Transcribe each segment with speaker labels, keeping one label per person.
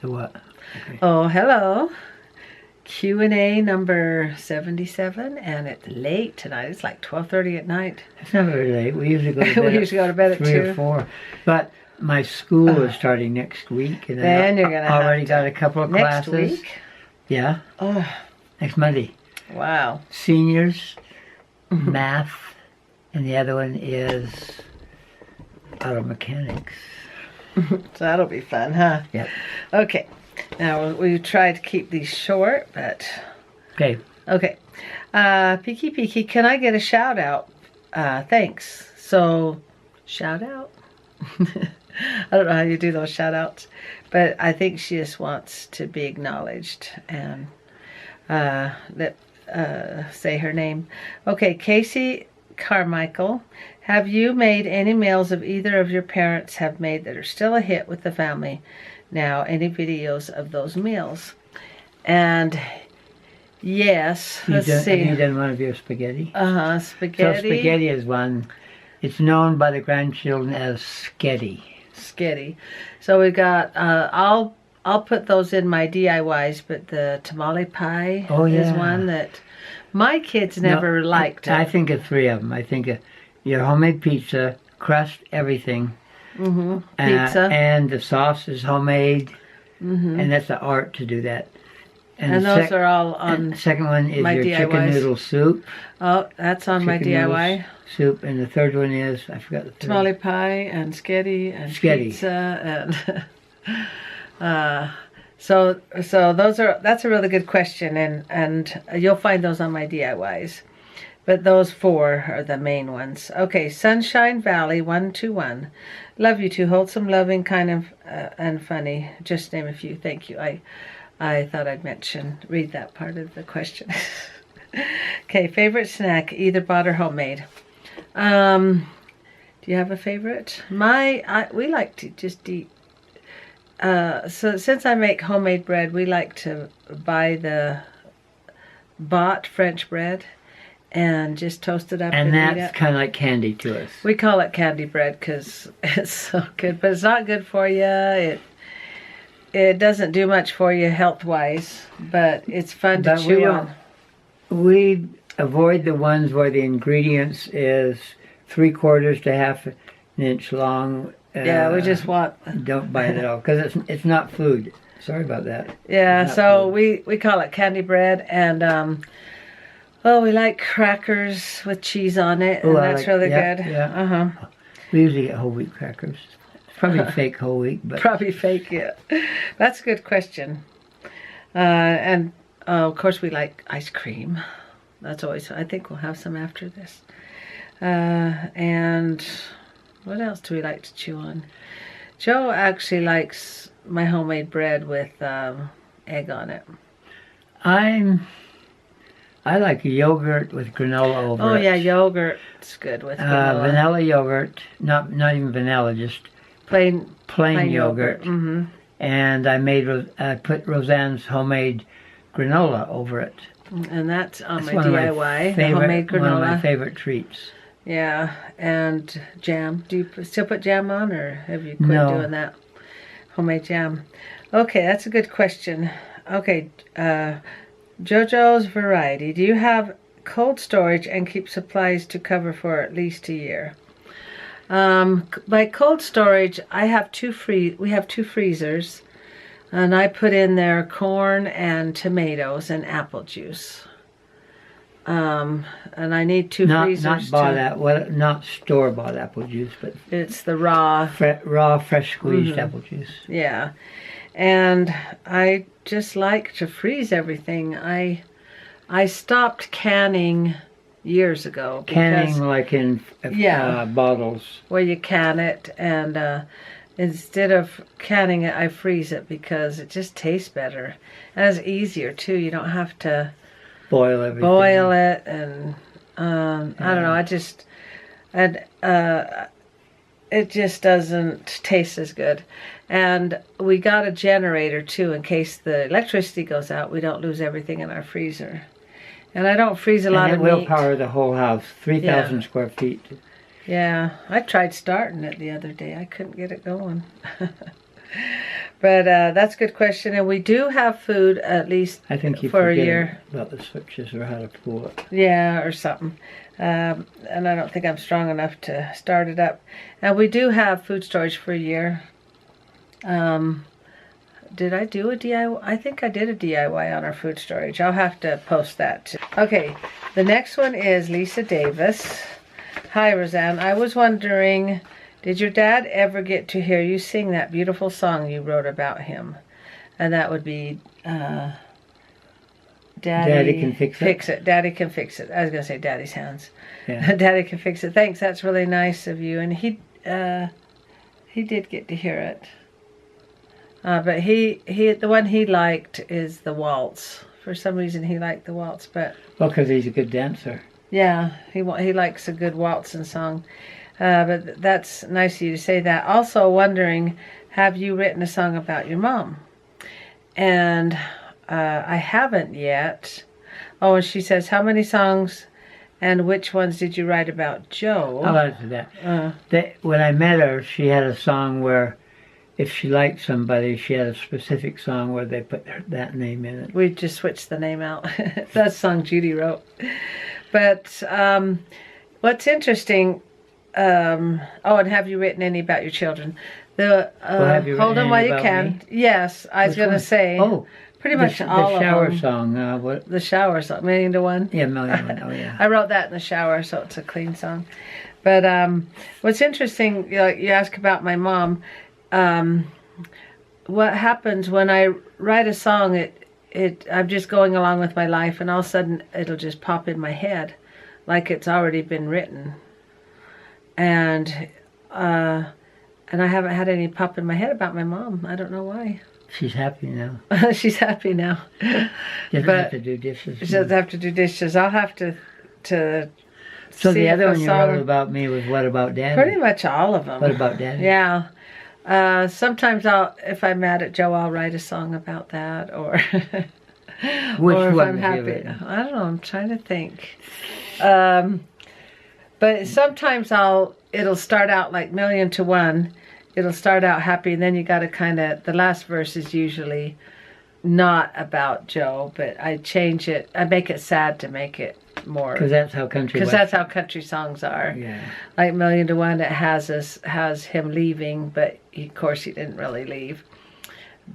Speaker 1: The what? Okay.
Speaker 2: Oh, hello. Q&A number 77, and it's late tonight. It's like 12:30 at night.
Speaker 1: It's not very late. We usually go to bed,
Speaker 2: We usually go to bed at
Speaker 1: 3
Speaker 2: 2.
Speaker 1: or 4. But my school is starting next week. And
Speaker 2: Then you're going to have
Speaker 1: already got a couple of
Speaker 2: next
Speaker 1: classes.
Speaker 2: week?
Speaker 1: Yeah.
Speaker 2: Oh,
Speaker 1: Next Monday.
Speaker 2: wow.
Speaker 1: Seniors, math, and the other one is auto mechanics.
Speaker 2: So that'll be fun, huh?
Speaker 1: Yep.
Speaker 2: Okay. Now, we try to keep these short, but...
Speaker 1: Okay.
Speaker 2: Okay. Peaky, can I get a shout out? Thanks. So, shout out? I don't know how you do those shout outs, but I think she just wants to be acknowledged and say her name. Okay, Casey Carmichael, have you made any meals of either of your parents have made that are still a hit with the family now? Any videos of those meals? And yes, let's see.
Speaker 1: Have you done one of your spaghetti?
Speaker 2: Spaghetti.
Speaker 1: So spaghetti is one. It's known by the grandchildren as sketty.
Speaker 2: Sketty. So we got, I'll put those in my DIYs, but the tamale pie is one that my kids never liked.
Speaker 1: I think of 3 of them. I think of your homemade pizza, crust, everything.
Speaker 2: Pizza.
Speaker 1: And the sauce is homemade. And that's the art to do that.
Speaker 2: And those are all on
Speaker 1: the second one is
Speaker 2: my
Speaker 1: your
Speaker 2: DIYs.
Speaker 1: chicken noodle soup.
Speaker 2: Oh, that's on my DIY.
Speaker 1: Soup. And the third one is, I forgot the third.
Speaker 2: Tamale pie and sketty and pizza and... So that's a really good question, and you'll find those on my DIYs. But those 4 are the main ones. Okay, Sunshine Valley 121. Love you two, wholesome, loving, kind of, and funny. Just name a few. Thank you. I thought I'd read that part of the question. Okay, favorite snack, either bought or homemade. Do you have a favorite? We like to just eat. So since I make homemade bread, we like to buy the bought French bread and just toast it up and eat it.
Speaker 1: And that's kind of like candy to us.
Speaker 2: We call it candy bread because it's so good, but it's not good for you. It doesn't do much for you health-wise, but it's fun to chew on.
Speaker 1: We avoid the ones where the ingredients is 3/4 to half an inch long.
Speaker 2: Yeah, we just want...
Speaker 1: Don't buy it at all, because it's not food. Sorry about that.
Speaker 2: Yeah, so we call it candy bread, and we like crackers with cheese on it, and that's really good.
Speaker 1: Yeah. We usually get whole wheat crackers. It's probably fake whole wheat, but...
Speaker 2: Probably fake, yeah. That's a good question. And of course we like ice cream. That's always... I think we'll have some after this. And... what else do we like to chew on? Joe actually likes my homemade bread with egg on it.
Speaker 1: I like yogurt with granola over it.
Speaker 2: Oh yeah, yogurt's good with granola.
Speaker 1: Vanilla yogurt, not even vanilla, just
Speaker 2: plain
Speaker 1: yogurt. And I put Rosanne's homemade granola over it.
Speaker 2: And that's on my
Speaker 1: one
Speaker 2: DIY, the homemade granola.
Speaker 1: One of my favorite treats.
Speaker 2: Yeah, and jam. Do you still put jam on, or have you quit doing that? Homemade jam. Okay, that's a good question. Okay, JoJo's Variety. Do you have cold storage and keep supplies to cover for at least a year? By cold storage, we have 2 freezers, and I put in there corn and tomatoes and apple juice. And I need 2 freezers.
Speaker 1: Not store-bought apple juice, but
Speaker 2: it's the raw,
Speaker 1: fresh squeezed apple juice.
Speaker 2: Yeah, and I just like to freeze everything. I stopped canning years ago.
Speaker 1: Canning like in bottles.
Speaker 2: Where you can it, and instead of canning it, I freeze it because it just tastes better. And it's easier too. You don't have to
Speaker 1: boil everything.
Speaker 2: Boil it, and I don't know. It just doesn't taste as good. And we got a generator too, in case the electricity goes out. We don't lose everything in our freezer. And I don't freeze a lot of meat.
Speaker 1: And it will power the whole house, 3,000 square feet.
Speaker 2: Yeah, I tried starting it the other day. I couldn't get it going. But that's a good question, and we do have food at least
Speaker 1: I think you
Speaker 2: for a
Speaker 1: forget
Speaker 2: year.
Speaker 1: about the switches or how to pull it.
Speaker 2: Yeah, or something. And I don't think I'm strong enough to start it up. And we do have food storage for a year. Did I do a DIY? I think I did a DIY on our food storage. I'll have to post that too. Okay, the next one is Lisa Davis. Hi, Rosanne. I was wondering, did your dad ever get to hear you sing that beautiful song you wrote about him? And that would be Daddy
Speaker 1: Can Fix It.
Speaker 2: Daddy Can Fix It. I was going to say Daddy's Hands.
Speaker 1: Yeah.
Speaker 2: Daddy Can Fix It. Thanks. That's really nice of you. And he did get to hear it. But the one he liked is the waltz. For some reason, he liked the waltz. But
Speaker 1: Well, because he's a good dancer.
Speaker 2: yeah, he likes a good waltzing song. But that's nice of you to say that. Also wondering, have you written a song about your mom? And I haven't yet. Oh, and she says, how many songs and which ones did you write about Joe?
Speaker 1: I'll answer that. When I met her, she had a song where if she liked somebody, she had a specific song where they put that name in it.
Speaker 2: We just switched the name out. That's a song Judy wrote. But what's interesting, and have you written any about your children?
Speaker 1: Have you
Speaker 2: Hold
Speaker 1: written
Speaker 2: On While
Speaker 1: any
Speaker 2: You
Speaker 1: about
Speaker 2: Can.
Speaker 1: me?
Speaker 2: Yes, I was going to say.
Speaker 1: Oh,
Speaker 2: pretty much all
Speaker 1: the shower
Speaker 2: of them.
Speaker 1: song. What?
Speaker 2: The shower song, Million to One.
Speaker 1: Yeah, Million to One. Oh, yeah.
Speaker 2: I wrote that in the shower, so it's a clean song. But what's interesting, you ask about my mom. What happens when I write a song? I'm just going along with my life, and all of a sudden it'll just pop in my head, like it's already been written. And I haven't had any pop in my head about my mom. I don't know why.
Speaker 1: She's happy now.
Speaker 2: She's happy now.
Speaker 1: Doesn't have to do dishes.
Speaker 2: She doesn't have to do dishes. I'll have to.
Speaker 1: So
Speaker 2: see
Speaker 1: the other
Speaker 2: if
Speaker 1: one you wrote about me was What About Daddy?
Speaker 2: Pretty much all of them.
Speaker 1: What About Daddy?
Speaker 2: Yeah. Sometimes if I'm mad at Joe, I'll write a song about that, or
Speaker 1: Which
Speaker 2: or if
Speaker 1: one
Speaker 2: I'm
Speaker 1: have you
Speaker 2: happy.
Speaker 1: written?
Speaker 2: I don't know. I'm trying to think. But sometimes it'll start out like Million to One. It'll start out happy, and then you got to the last verse is usually not about Joe, but I change it. I make it sad to make it more.
Speaker 1: Because that's how country
Speaker 2: songs are.
Speaker 1: Yeah.
Speaker 2: Like Million to One, it has him leaving, but of course he didn't really leave.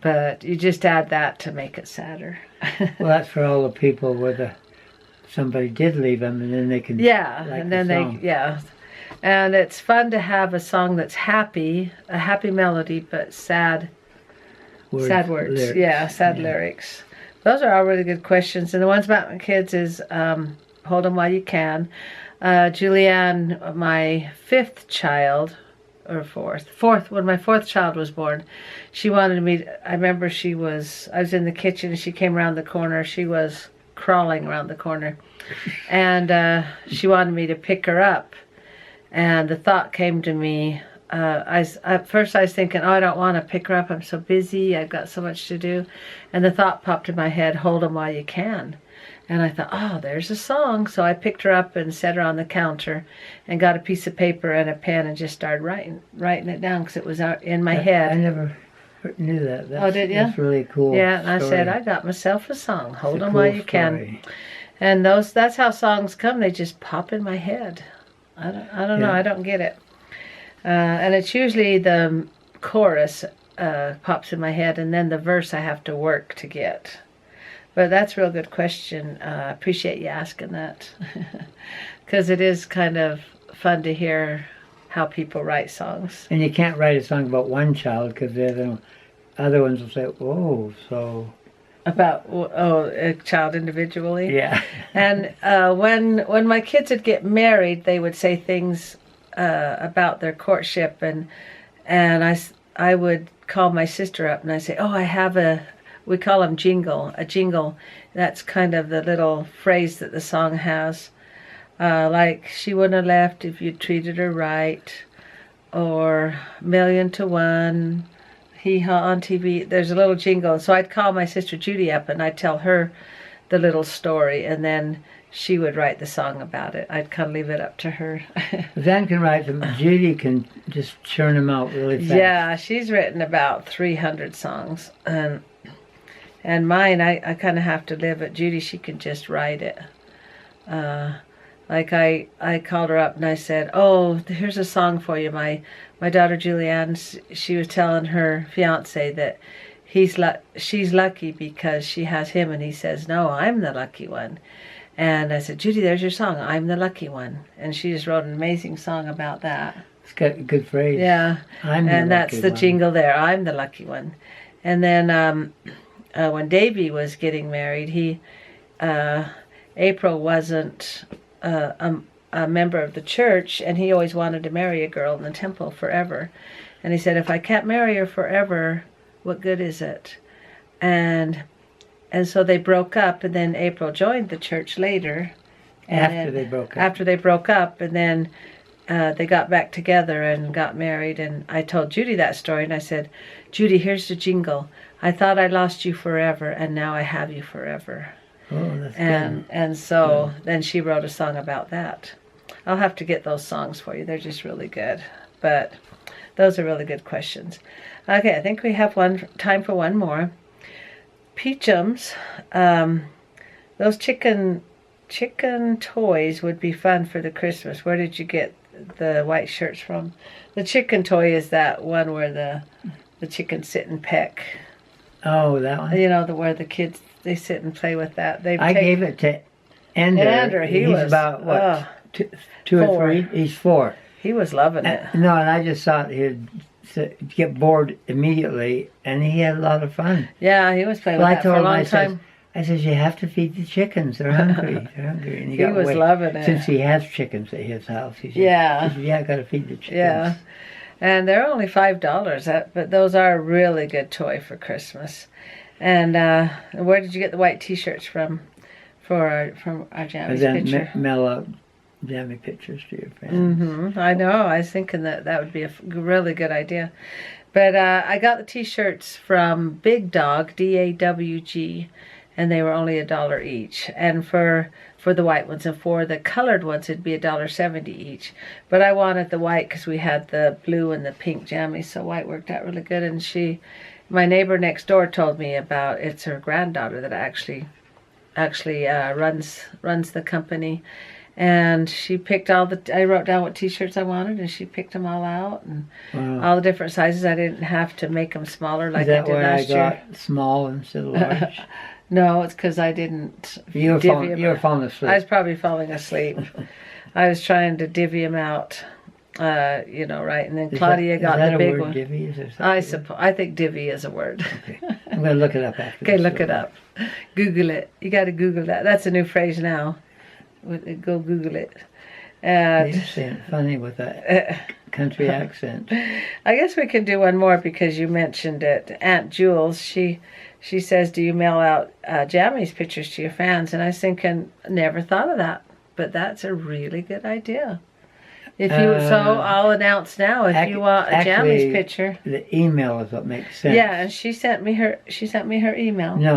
Speaker 2: But you just add that to make it sadder.
Speaker 1: Well, that's for all the people where somebody did leave them, and then they can.
Speaker 2: Yeah,
Speaker 1: like
Speaker 2: and then
Speaker 1: the song.
Speaker 2: And it's fun to have a song that's happy, a happy melody, but sad words.
Speaker 1: Lyrics.
Speaker 2: Yeah, sad lyrics. Those are all really good questions. And the ones about my kids is Hold On While You Can. Julianne, my fifth child, or fourth, when my fourth child was born, she wanted me, I remember I was in the kitchen and she came around the corner. She was crawling around the corner. And she wanted me to pick her up. And the thought came to me, at first I was thinking, I don't want to pick her up. I'm so busy. I've got so much to do. And the thought popped in my head, Hold 'em while you can. And I thought, there's a song. So I picked her up and set her on the counter and got a piece of paper and a pen and just started writing it down because it was out in my head.
Speaker 1: I never knew that.
Speaker 2: Did you?
Speaker 1: That's really cool.
Speaker 2: Yeah, and
Speaker 1: story.
Speaker 2: I said, I got myself a song. Hold
Speaker 1: It's a
Speaker 2: 'em
Speaker 1: cool
Speaker 2: while you can.
Speaker 1: story.
Speaker 2: And that's how songs come. They just pop in my head. I don't know. I don't get it. And it's usually the chorus pops in my head, and then the verse I have to work to get. But that's a real good question. Appreciate you asking that. Because it is kind of fun to hear how people write songs.
Speaker 1: And you can't write a song about one child because the other ones will say, so...
Speaker 2: About a child individually.
Speaker 1: Yeah.
Speaker 2: And when my kids would get married, they would say things about their courtship, and I would call my sister up and I say, I have we call them a jingle. That's kind of the little phrase that the song has, like she wouldn't have left if you treated her right, or Million to One. Hee-haw on TV, there's a little jingle. So I'd call my sister Judy up and I'd tell her the little story, and then she would write the song about it. I'd kind of leave it up to her.
Speaker 1: Rosanne can write them. Judy can just churn them out really fast.
Speaker 2: Yeah, she's written about 300 songs, and mine, I kind of have to live it. Judy, she can just write it. Like I called her up and I said, "Oh, here's a song for you." My daughter Julianne, she was telling her fiance that she's lucky because she has him, and he says, "No, I'm the lucky one." And I said, "Judy, there's your song. I'm the lucky one." And she just wrote an amazing song about that.
Speaker 1: It's got a good phrase.
Speaker 2: Yeah, and that's the jingle there. I'm the lucky one. And then when Davey was getting married, April wasn't a member of the church, and he always wanted to marry a girl in the temple forever. And he said, "If I can't marry her forever, what good is it?" And so they broke up, and then April joined the church later.
Speaker 1: After they broke up.
Speaker 2: After they broke up, and then they got back together and got married. And I told Judy that story, and I said, "Judy, here's the jingle. I thought I lost you forever, and now I have you forever."
Speaker 1: Oh, that's good.
Speaker 2: And so then she wrote a song about that. I'll have to get those songs for you. They're just really good. But those are really good questions. Okay, I think we have time for one more. Peachums, those chicken toys would be fun for the Christmas. Where did you get the white shirts from? The chicken toy is that one where the chickens sit and peck.
Speaker 1: Oh, that one?
Speaker 2: You know, where the kids, they sit and play with that.
Speaker 1: I gave it to Ender.
Speaker 2: Ender,
Speaker 1: he's
Speaker 2: was
Speaker 1: about, what, two or
Speaker 2: 4.
Speaker 1: three? He's 4.
Speaker 2: He was loving it.
Speaker 1: No, and I just thought he'd get bored immediately, and he had a lot of fun.
Speaker 2: Yeah, he was playing with that for a long time.
Speaker 1: I said, "You have to feed the chickens. They're hungry. They're hungry." And
Speaker 2: he was loving it.
Speaker 1: Since he has chickens at his house. He said,
Speaker 2: yeah.
Speaker 1: He said, "Yeah, I got to feed the chickens."
Speaker 2: Yeah. And they're only $5, but those are a really good toy for Christmas. And where did you get the white T-shirts from our Jammies picture?
Speaker 1: Mail out jammy pictures to your friends.
Speaker 2: Mm-hmm. I know. I was thinking that would be a really good idea. But I got the T-shirts from Big Dog, DAWG, and they were only $1 each. And for the white ones, and for the colored ones, it'd be $1.70 each. But I wanted the white because we had the blue and the pink jammies, so white worked out really good. And my neighbor next door told me about, it's her granddaughter that actually runs the company. And she picked I wrote down what T-shirts I wanted, and she picked them all out, and all the different sizes. I didn't have to make them smaller like I did last year.
Speaker 1: Is that why I got small instead of large?
Speaker 2: No, it's because I didn't
Speaker 1: You were falling asleep.
Speaker 2: I was probably falling asleep. I was trying to divvy them out, right? And then Claudia got the big one.
Speaker 1: Divvy? Is there
Speaker 2: I think divvy is a word.
Speaker 1: Okay. I'm going to look it up after
Speaker 2: Okay, look it up. Google it. You got to Google that. That's a new phrase now. Go Google it.
Speaker 1: You're saying funny with that country accent.
Speaker 2: I guess we can do one more because you mentioned it. Aunt Jules, she says, "Do you mail out Jammies pictures to your fans?" And I was thinking, never thought of that, but that's a really good idea. So I'll announce now if you want a Jammies picture.
Speaker 1: The email is what makes sense.
Speaker 2: Yeah, and she sent me her email.
Speaker 1: No,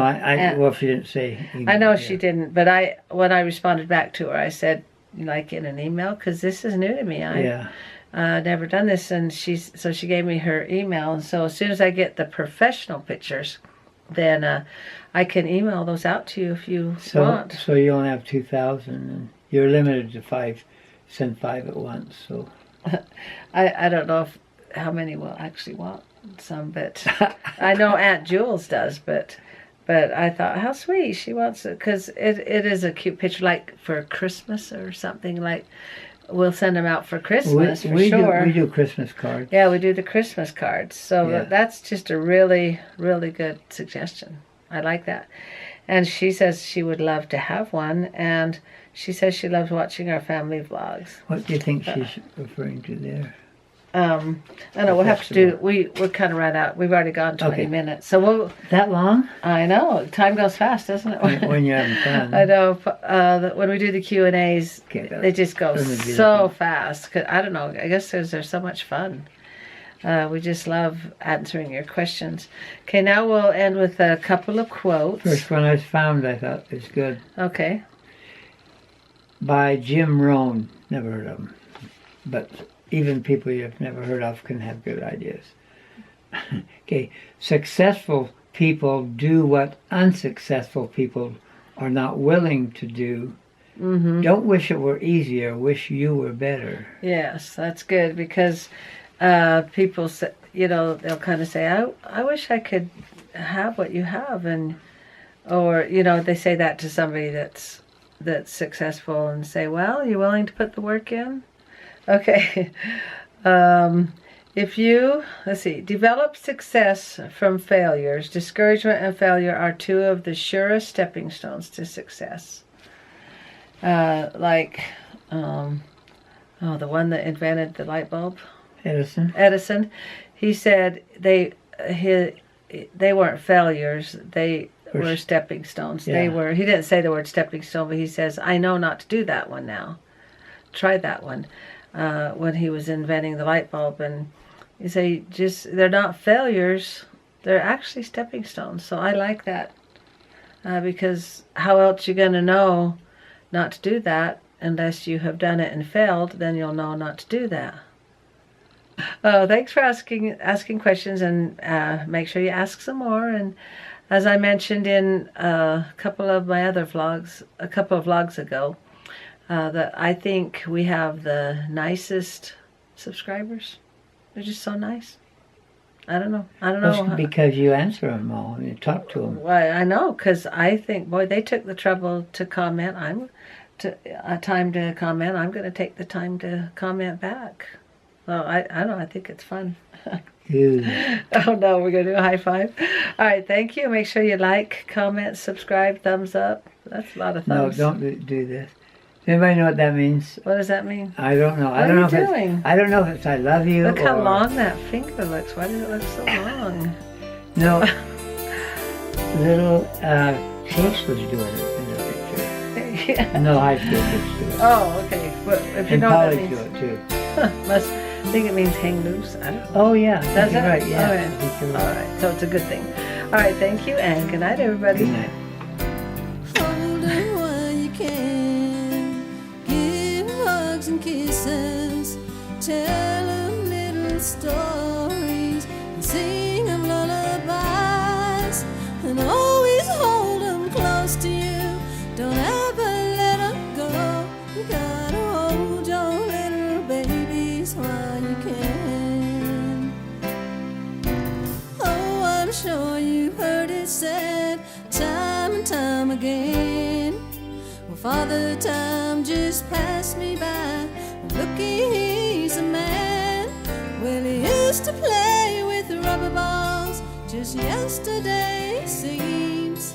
Speaker 1: well, she didn't say email.
Speaker 2: I know she didn't, but when I responded back to her, I said, like in an email, because this is new to me. Never done this, and she gave me her email, and so as soon as I get the professional pictures, then I can email those out to you if you want.
Speaker 1: So you only have 2,000, and you're limited to 5. Send 5 at once. So
Speaker 2: I don't know how many will actually want some, but I know Aunt Jules does. But I thought, how sweet, she wants it, because it is a cute picture, like for Christmas or something. Like we'll send them out for Christmas for sure.
Speaker 1: We do Christmas cards.
Speaker 2: Yeah, we do the Christmas cards. So that's just a really, really good suggestion. I like that. And she says she would love to have one, and she says she loves watching our family vlogs.
Speaker 1: What do you think she's referring to there?
Speaker 2: I don't know. We'll have to do. We're kind of run out. We've already gone 20 minutes, so we'll.
Speaker 1: That long?
Speaker 2: I know. Time goes fast, doesn't it?
Speaker 1: When you're having fun.
Speaker 2: I know. When we do the Q&As, they just go so fast. 'Cause I don't know. I guess there's so much fun. We just love answering your questions. Okay, now we'll end with a couple of quotes.
Speaker 1: First one I found I thought was good.
Speaker 2: Okay.
Speaker 1: By Jim Rohn. Never heard of him. But even people you've never heard of can have good ideas. Okay. Successful people do what unsuccessful people are not willing to do.
Speaker 2: Mm-hmm.
Speaker 1: Don't wish it were easier. Wish you were better.
Speaker 2: Yes, that's good because people say, they'll kind of say, I wish I could have what you have, or they say that to somebody that's successful and say, well, you willing to put the work in? Okay. If you, develop success from failures, discouragement and failure are two of the surest stepping stones to success. The one that invented the light bulb, Edison. He said they weren't failures. They were stepping stones.
Speaker 1: Yeah.
Speaker 2: He didn't say the word stepping stone, but he says, I know not to do that one now. Try that one. When he was inventing the light bulb, and you say, they're not failures. They're actually stepping stones. So I like that because how else you going to know not to do that unless you have done it and failed? Then you'll know not to do that. Thanks for asking questions, and make sure you ask some more. And as I mentioned in a couple of my other vlogs, a couple of vlogs ago, that I think we have the nicest subscribers. They're just so nice. I don't know.
Speaker 1: That's because you answer them all and you talk to them.
Speaker 2: Well, I know, because I think, boy, they took the trouble to comment. Time to comment. I'm going to take the time to comment back. Well, I don't know. I think it's fun. Oh no, we're going to do a high five. All right, thank you. Make sure you like, comment, subscribe, thumbs up. That's a lot of thumbs.
Speaker 1: No, don't do this. Does anybody know what that means?
Speaker 2: What does that mean?
Speaker 1: I don't know.
Speaker 2: What are you doing?
Speaker 1: I don't know if it's I love you.
Speaker 2: Look how long that finger looks. Why does it look so long?
Speaker 1: No. Little Chase was doing it in the picture.
Speaker 2: Yeah.
Speaker 1: No, high school kids do it.
Speaker 2: Oh, okay. Well, if you
Speaker 1: And
Speaker 2: know what that
Speaker 1: college
Speaker 2: means.
Speaker 1: do it too.
Speaker 2: I think it means hang loose. I don't know.
Speaker 1: Oh yeah.
Speaker 2: Does it?
Speaker 1: You're right. Yeah.
Speaker 2: All
Speaker 1: I
Speaker 2: right.
Speaker 1: think you're
Speaker 2: All
Speaker 1: right.
Speaker 2: right. So it's a good thing. All right. Thank you, and good night, everybody.
Speaker 1: Good night.
Speaker 3: Hold her while you can. Give hugs and kisses. Tell them little stories. And sing them lullabies. And always hold them close to you. Don't ever let them go. You gotta hold your little babies while you can. Oh, I'm sure you've heard it said time and time again. Well, Father Time just passed me by. Looky, he's a man. Well, he used to play with rubber balls just yesterday, seems.